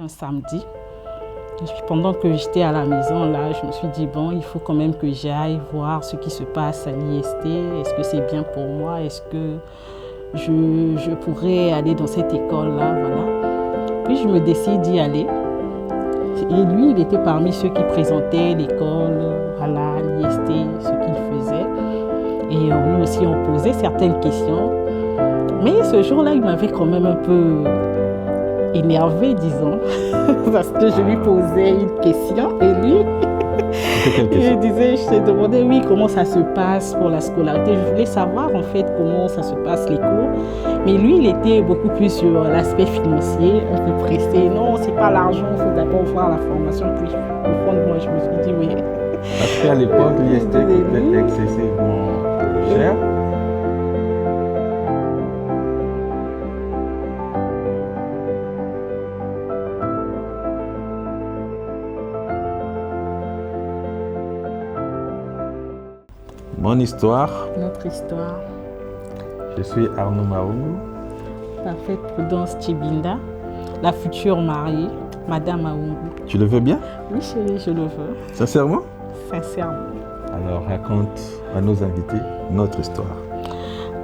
Un samedi, et puis pendant que j'étais à la maison, là, je me suis dit, bon, il faut quand même que j'aille voir ce qui se passe à l'IST. Est-ce que c'est bien pour moi? Est-ce que je pourrais aller dans cette école-là? Voilà. Puis je me décide d'y aller. Et lui, il était parmi ceux qui présentaient l'école, voilà, l'IST, ce qu'il faisait. Et nous aussi, on posait certaines questions. Mais ce jour-là, il m'avait quand même un peu énervé, disons, parce que je lui posais une question et lui, il disait, je t'ai demandé, oui, comment ça se passe pour la scolarité. Je voulais savoir en fait comment ça se passe les cours. Mais lui, il était beaucoup plus sur l'aspect financier, un peu pressé. Non, c'est pas l'argent, il faut d'abord voir la formation. Puis au fond de moi, je me suis dit, oui. Parce qu'à l'époque, l'IST coûtait excessivement cher. Mon histoire. Notre histoire. Je suis Arnaud Maoungou. Parfaite Prudence Tchibinda, la future mariée, Madame Maoungou. Tu le veux bien? Oui, chérie, je le veux. Sincèrement? Sincèrement. Alors, raconte à nos invités notre histoire.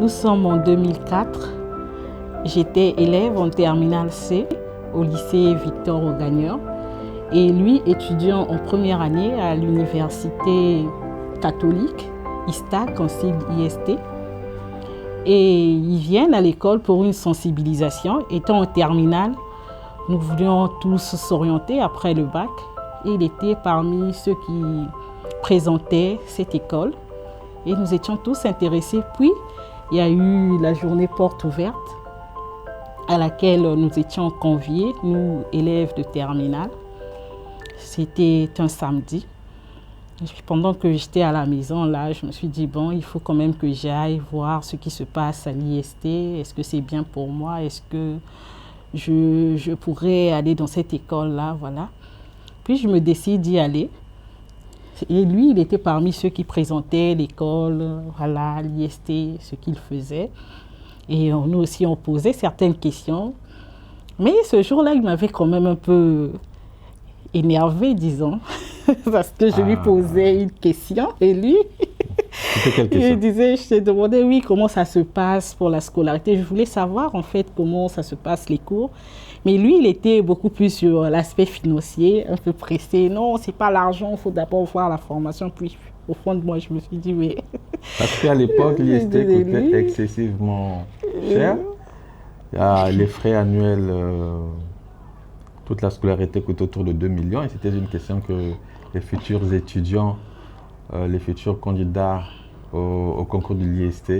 Nous sommes en 2004. J'étais élève en terminale C au lycée Victor Augagneur et lui étudiant en première année à l'université catholique ISTAC, en sigle IST. Et ils viennent à l'école pour une sensibilisation. Étant en terminale, nous voulions tous s'orienter après le bac. Et il était parmi ceux qui présentaient cette école. Et nous étions tous intéressés. Puis, il y a eu la journée porte ouverte à laquelle nous étions conviés, nous, élèves de terminale. C'était un samedi. Et puis pendant que j'étais à la maison, là, je me suis dit, bon, il faut quand même que j'aille voir ce qui se passe à l'IST. Est-ce que c'est bien pour moi? Est-ce que je pourrais aller dans cette école-là? Voilà. Puis je me décide d'y aller. Et lui, il était parmi ceux qui présentaient l'école, voilà, l'IST, ce qu'il faisait. Et nous aussi, on posait certaines questions. Mais ce jour-là, il m'avait quand même un peu énervé, disons, parce que je lui posais une question et lui, il disait, je t'ai demandé, oui, comment ça se passe pour la scolarité. Je voulais savoir en fait comment ça se passe les cours. Mais lui, il était beaucoup plus sur l'aspect financier, un peu pressé. Non, c'est pas l'argent, il faut d'abord voir la formation. Puis au fond de moi, je me suis dit, oui. Parce qu'à l'époque, l'IST coûtait excessivement cher. Les frais annuels, toute la scolarité coûte autour de 2 millions. Et c'était une question que les futurs étudiants, les futurs candidats au concours de l'IST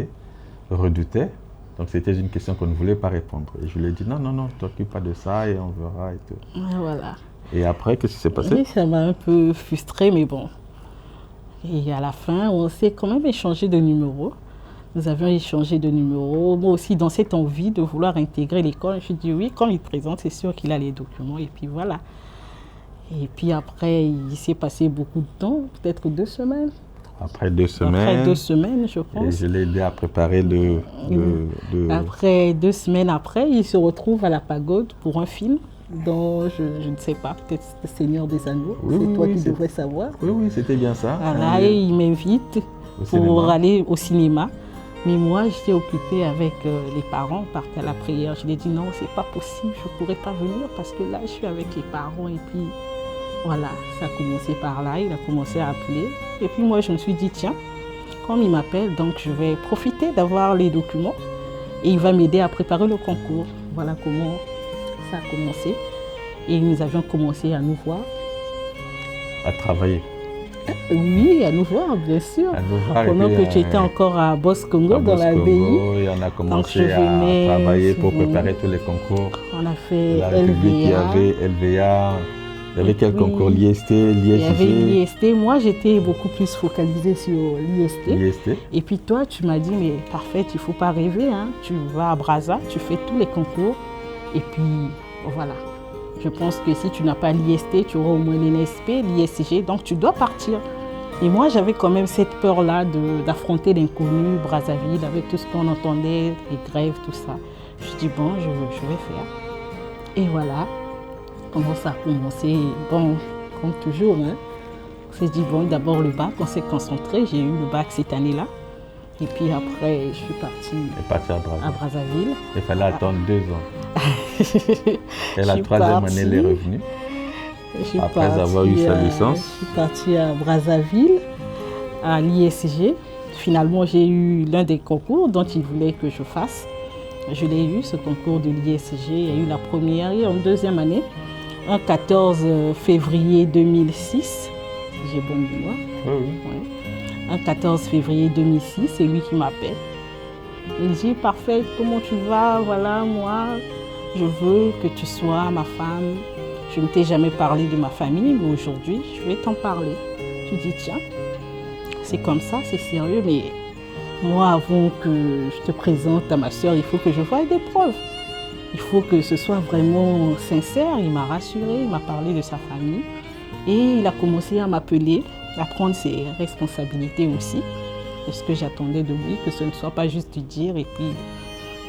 redoutaient. Donc c'était une question qu'on ne voulait pas répondre. Et je lui ai dit non, ne t'occupe pas de ça et on verra et tout. Et voilà. Et après, qu'est-ce qui s'est passé? Oui, ça m'a un peu frustrée, mais bon. Et à la fin, on s'est quand même échangé de numéros. Nous avions échangé de numéros. Moi aussi, dans cette envie de vouloir intégrer l'école, je me suis dit oui, comme il présente, c'est sûr qu'il a les documents. Et puis voilà. Et puis après, il s'est passé beaucoup de temps, peut-être 2 semaines. Après 2 semaines. Après 2 semaines, je pense. Et je l'ai aidé à préparer Après 2 semaines après, il se retrouve à la Pagode pour un film dont je ne sais pas, peut-être Le Seigneur des Anneaux. Oui, c'est toi qui devrais savoir. Oui, c'était bien ça. Voilà, et il m'invite pour aller au cinéma. Mais moi, j'étais occupée avec les parents, on partait à la prière. Je lui ai dit non, c'est pas possible, je ne pourrais pas venir parce que là, je suis avec les parents. Et puis, voilà, ça a commencé par là, il a commencé à appeler. Et puis moi, je me suis dit, tiens, comme il m'appelle, donc je vais profiter d'avoir les documents. Et il va m'aider à préparer le concours. Voilà comment ça a commencé. Et nous avions commencé à nous voir. À travailler. Oui, à nous voir, bien sûr. À nous voir. Pendant que tu étais encore à Boss Congo, dans la BI. Et on a commencé à travailler pour préparer tous les concours. On a fait la République, il y avait LVA. Il y avait quel concours? L'IST, l'ISG? Il y avait l'IST. Moi, j'étais beaucoup plus focalisée sur l'IST. Et puis toi, tu m'as dit, mais parfait, il ne faut pas rêver. Hein. Tu vas à Brazza, tu fais tous les concours. Et puis, voilà. Je pense que si tu n'as pas l'IST, tu auras au moins l'INSP, l'ISG. Donc, tu dois partir. Et moi, j'avais quand même cette peur-là d'affronter l'inconnu, Brazzaville, avec tout ce qu'on entendait, les grèves, tout ça. Je dis, bon, je vais faire. Et voilà. Comment ça a commencé? Bon, comme toujours, hein. On s'est dit, bon, d'abord le bac, on s'est concentré. J'ai eu le bac cette année-là. Et puis après, je suis partie à Brazzaville. Il fallait attendre 2 ans. Et la 3e année, elle est revenue. Après avoir eu sa licence. Je suis partie à Brazzaville, à l'ISG. Finalement, j'ai eu l'un des concours dont il voulait que je fasse. Je l'ai eu, ce concours de l'ISG. Il y a eu la première et en 2e année, un 14 février 2006. J'ai bonne mémoire. Oui, oui. Ouais. Un 14 février 2006, c'est lui qui m'appelle. Il dit, parfait, comment tu vas? Voilà, moi, je veux que tu sois ma femme. Je ne t'ai jamais parlé de ma famille, mais aujourd'hui, je vais t'en parler. Tu dis, tiens, c'est comme ça, c'est sérieux, mais moi, avant que je te présente à ma soeur, il faut que je voie des preuves. Il faut que ce soit vraiment sincère. Il m'a rassuré, il m'a parlé de sa famille. Et il a commencé à m'appeler, à prendre ses responsabilités aussi. C'est ce que j'attendais de lui, que ce ne soit pas juste du dire. Et puis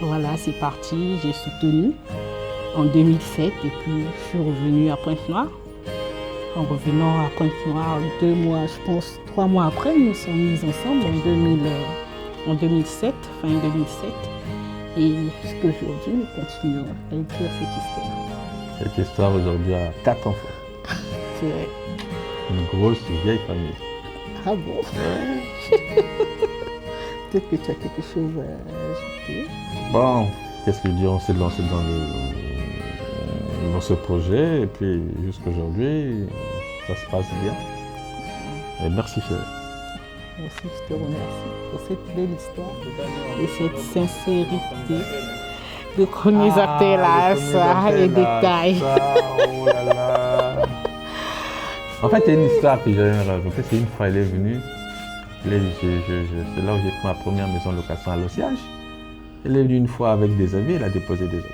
voilà, c'est parti, j'ai soutenu en 2007 et puis je suis revenue à Pointe-Noire. En revenant à Pointe-Noire, 2 mois, je pense 3 mois après, nous nous sommes mis ensemble en 2007, fin 2007. Et jusqu'à aujourd'hui, nous continuons à écrire cette histoire. Cette histoire aujourd'hui a 4 enfants. C'est vrai. Une grosse vieille famille. Ah bon? Peut-être que tu as quelque chose à ajouter. Bon, qu'est-ce que je dis, on s'est lancé dans ce projet et puis jusqu'aujourd'hui, ça se passe bien. Et merci chérie. Moi aussi, je te remercie pour cette belle histoire et cette sincérité de chronoisateur là, ça, les détails. Oh là là. En fait, il y a une histoire que j'avais racontée. C'est une fois, elle est venue. C'est là où j'ai pris ma première maison de location à l'Ossiage. Elle est venue une fois avec des amis, elle a déposé des autres.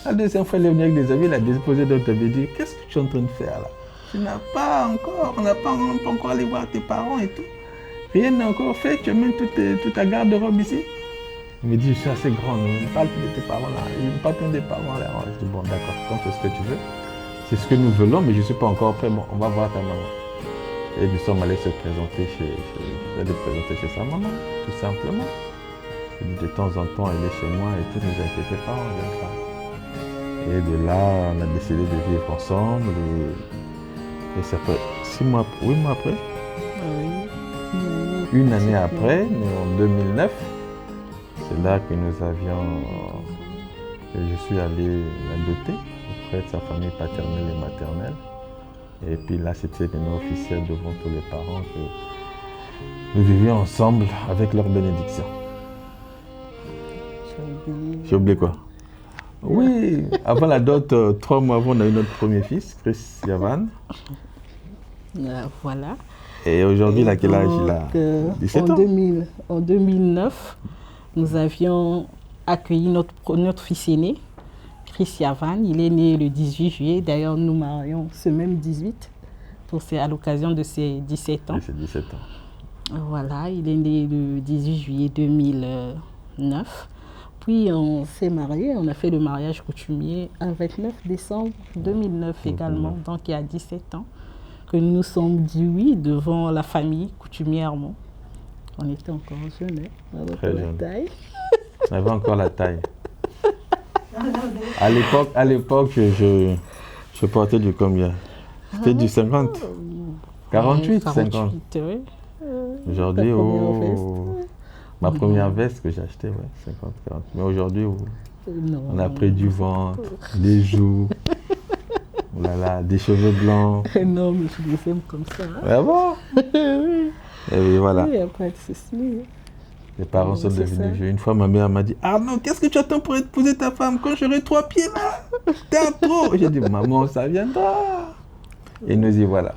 La 2e fois, elle est venue avec des amis, elle a déposé d'autres. Elle m'a dit, qu'est-ce que tu es en train de faire là? Tu n'as pas encore, on n'a pas encore allé voir tes parents et tout. Rien n'a encore fait, tu amènes toute ta garde-robe ici. Il me dit, je suis assez grande, ne parle plus de tes parents là. Il me parle plus des parents là. Je dis, bon d'accord, quand c'est ce que tu veux. C'est ce que nous voulons, mais je ne suis pas encore prêt. Bon, on va voir ta maman. Et nous sommes allés se présenter chez sa maman, tout simplement. Je dis, de temps en temps, elle est chez moi et tout, ne vous inquiétez pas, on viendra. Et de là, on a décidé de vivre ensemble. Et ça fait 8 mois après. Oui. Une année après, en 2009, c'est là que nous avions. Je suis allé la doter auprès de sa famille paternelle et maternelle. Et puis là, c'était maintenant officiel devant tous les parents que nous vivions ensemble avec leur bénédiction. J'ai oublié quoi? Oui, avant la dot, 3 mois avant, on a eu notre premier fils, Chris Yavan. Voilà. Et aujourd'hui, il a quel âge? Il a 17 ans. En 2009, nous avions accueilli notre fils aîné, Chris Yavan. Il est né le 18 juillet. D'ailleurs, nous marions ce même 18 à l'occasion de ses 17 ans. Et ses 17 ans. Voilà, il est né le 18 juillet 2009. Puis on s'est mariés, on a fait le mariage coutumier un 29 décembre 2009 également, donc il y a 17 ans que nous nous sommes dit oui devant la famille coutumièrement. On était encore jeunes, hein, très la jeune. taille. On avait encore la taille. À l'époque, je portais du combien? C'était du 50? 48, 50. Oui. Aujourd'hui, ma première veste que j'ai achetée, ouais, 50, 40. Mais aujourd'hui, on a pris du ventre, des joues, des cheveux blancs. Non, mais je les aime comme ça. Hein. Ah bon? Oui. Et puis voilà. Oui, il n'y a pas de souci. Les parents sont devenus vieux. Une fois, ma mère m'a dit, ah non, qu'est-ce que tu attends pour épouser ta femme quand j'aurai 3 pieds là? T'es à trop. J'ai dit, maman, ça viendra. Et nous y voilà.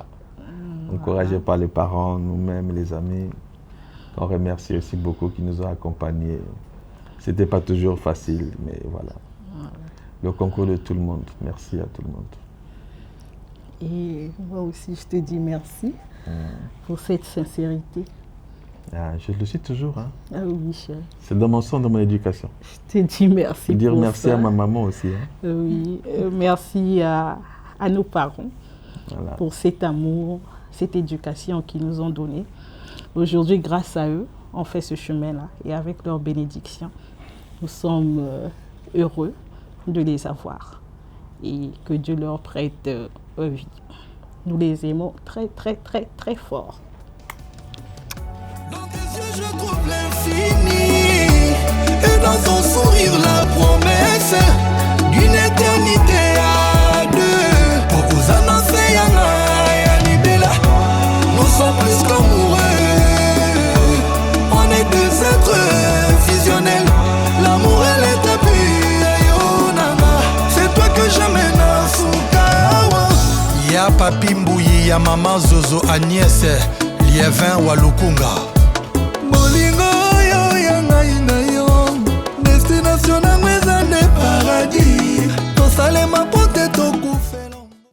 Encouragés par les parents, nous-mêmes, les amis. On remercie aussi beaucoup qui nous ont accompagnés. C'était pas toujours facile, mais voilà. Le concours de tout le monde. Merci à tout le monde. Et moi aussi, je te dis merci pour cette sincérité. Ah, je le suis toujours. Hein. Ah oui, chérie. C'est dans mon sang, dans mon éducation. Je te dis merci. Dire pour merci ça. à ma maman aussi. Hein. Oui, merci à nos parents Voilà. pour cet amour, cette éducation qu'ils nous ont donnée. Aujourd'hui, grâce à eux, on fait ce chemin-là. Et avec leur bénédiction, nous sommes heureux de les avoir. Et que Dieu leur prête vie. Nous les aimons très, très, très, très fort. Dans tes yeux, je trouve l'infini. Et dans ton sourire, la promesse d'une éternité à deux. Pour vous annoncer, Yanibela, nous sommes plus qu'amoureux. On est deux êtres fusionnels. L'amour et l'établi, c'est toi que j'amène à Soukawa. Ya papi Mbouyi, ya maman Zozo Agnès, Liévin Walukunga. Bolingo yo ya ngai na yo, destination na mweza ne paradis. Tosalema